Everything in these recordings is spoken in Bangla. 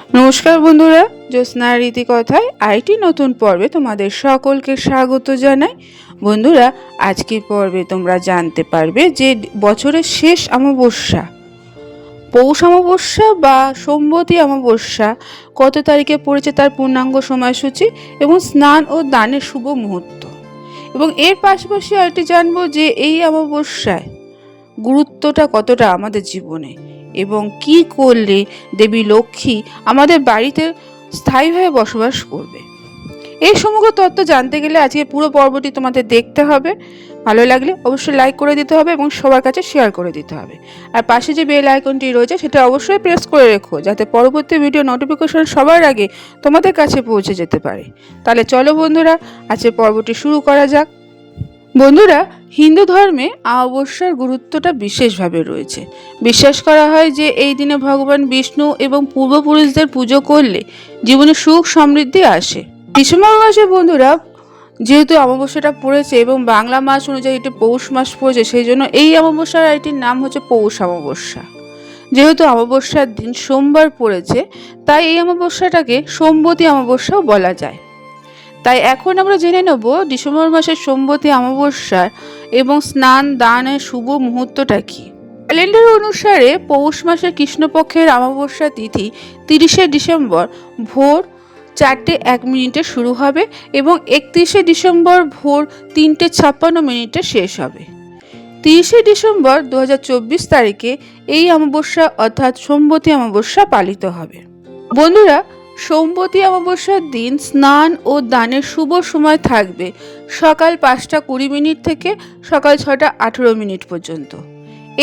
নমস্কার বন্ধুরা, জ্যোৎস্নার রীতিকথায় আরেকটি নতুন পর্বে তোমাদের সকলকে স্বাগত জানাই। বন্ধুরা, আজকের পর্বে তোমরা জানতে পারবে যে বছরের শেষ অমাবস্যা, পৌষ অমাবস্যা বা সোমবতী অমাবস্যা কত তারিখে পড়েছে, তার পূর্ণাঙ্গ সময়সূচি এবং স্নান ও দানের শুভ মুহূর্ত। এবং এর পাশাপাশি আরেকটি জানবো যে এই অমাবস্যায় গুরুত্বটা কতটা আমাদের জীবনে, এবং কি করলে দেবী লক্ষ্মী আমাদের বাড়িতে স্থায়ীভাবে বসবাস করবে। এই সমগ্র তথ্য জানতে গেলে আজকে পুরো পর্বটি তোমাদের দেখতে হবে। ভালো লাগলে অবশ্যই লাইক করে দিতে হবে এবং সবার কাছে শেয়ার করে দিতে হবে। আর পাশে যে বেল আইকনটি রয়েছে সেটা অবশ্যই প্রেস করে রেখো, যাতে পরবর্তী ভিডিও নোটিফিকেশন সবার আগে তোমাদের কাছে পৌঁছে যেতে পারে। তাহলে চলো বন্ধুরা, আজকে পর্বটি শুরু করা যাক। বন্ধুরা, হিন্দু ধর্মে অমাবস্যার গুরুত্বটা বিশেষভাবে রয়েছে। বিশ্বাস করা হয় যে এই দিনে ভগবান বিষ্ণু এবং পূর্বপুরুষদের পুজো করলে জীবনে সুখ সমৃদ্ধি আসে। ডিসেম্বর মাসে বন্ধুরা, যেহেতু অমাবস্যাটা পড়েছে এবং বাংলা মাস অনুযায়ী এটি পৌষ মাস পড়েছে, সেই জন্য এই অমাবস্যার এটির নাম হচ্ছে পৌষ অমাবস্যা। যেহেতু অমাবস্যার দিন সোমবার পড়েছে, তাই এই অমাবস্যাটাকে সোমবতী অমাবস্যাও বলা যায়। তাই এখন আমরা জেনে নেব ডিসেম্বর মাসের সোমবতী অমাবস্যার এবং স্নান দানের শুভ মুহূর্তটা কি। ক্যালেন্ডার অনুসারে পৌষ মাসের কৃষ্ণপক্ষের অমাবস্যা তিথি 30শে ডিসেম্বর ভোর 4:01 শুরু হবে এবং 31শে ডিসেম্বর ভোর 3:56 শেষ হবে। 30শে ডিসেম্বর 2024 তারিখে এই অমাবস্যা অর্থাৎ সোমবতী অমাবস্যা পালিত হবে। বন্ধুরা, সোমবতী অমাবস্যার দিন স্নান ও দানের শুভ সময় থাকবে সকাল 5:20 থেকে সকাল 6:18 পর্যন্ত।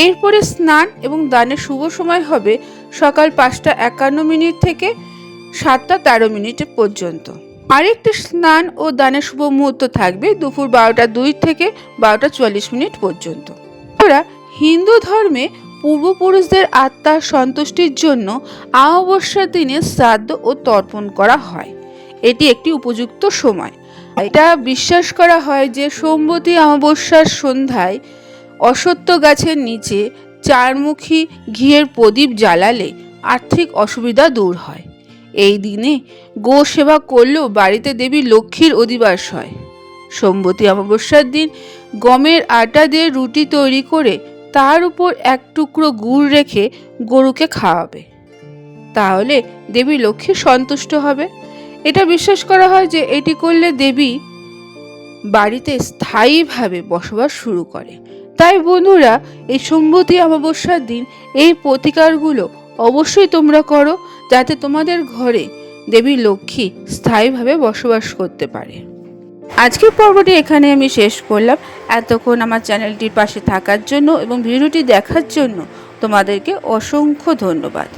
এরপরে স্নান এবং দানের শুভ সময় হবে সকাল 5:51 থেকে 7:13 পর্যন্ত। আরেকটি স্নান ও দানের শুভ মুহূর্ত থাকবে দুপুর 12:02 থেকে 12:44 পর্যন্ত। হিন্দু ধর্মে পূর্বপুরুষদের আত্মার সন্তুষ্টির জন্য অমাবস্যার দিনে শ্রাদ্ধ ও তর্পণ করা হয়। এটি একটি উপযুক্ত সময়। এটা বিশ্বাস করা হয় যে সোমবতী অমাবস্যার সন্ধ্যায় অশ্বত্থ গাছের নিচে 4মুখী ঘিয়ের প্রদীপ জ্বালালে আর্থিক অসুবিধা দূর হয়। এই দিনে গো সেবা করলেও বাড়িতে দেবী লক্ষ্মীর অধিবাস হয়। সোমবতী অমাবস্যার দিন গমের আটা দিয়ে রুটি তৈরি করে তার উপর এক টুকরো গুড় রেখে গরুকে খাওয়াবে, তাহলে দেবী লক্ষ্মী সন্তুষ্ট হবে। এটা বিশ্বাস করা হয় যে এটি করলে দেবী বাড়িতে স্থায়ীভাবে বসবাস শুরু করে। তাই বন্ধুরা, এই সোমবতী অমাবস্যার দিন এই প্রতিকারগুলো অবশ্যই তোমরা করো, যাতে তোমাদের ঘরে দেবী লক্ষ্মী স্থায়ীভাবে বসবাস করতে পারে। আজকের পর্বটি এখানে আমি শেষ করলাম। এতক্ষণ আমার চ্যানেলটির পাশে থাকার জন্য এবং ভিডিওটি দেখার জন্য তোমাদেরকে অসংখ্য ধন্যবাদ।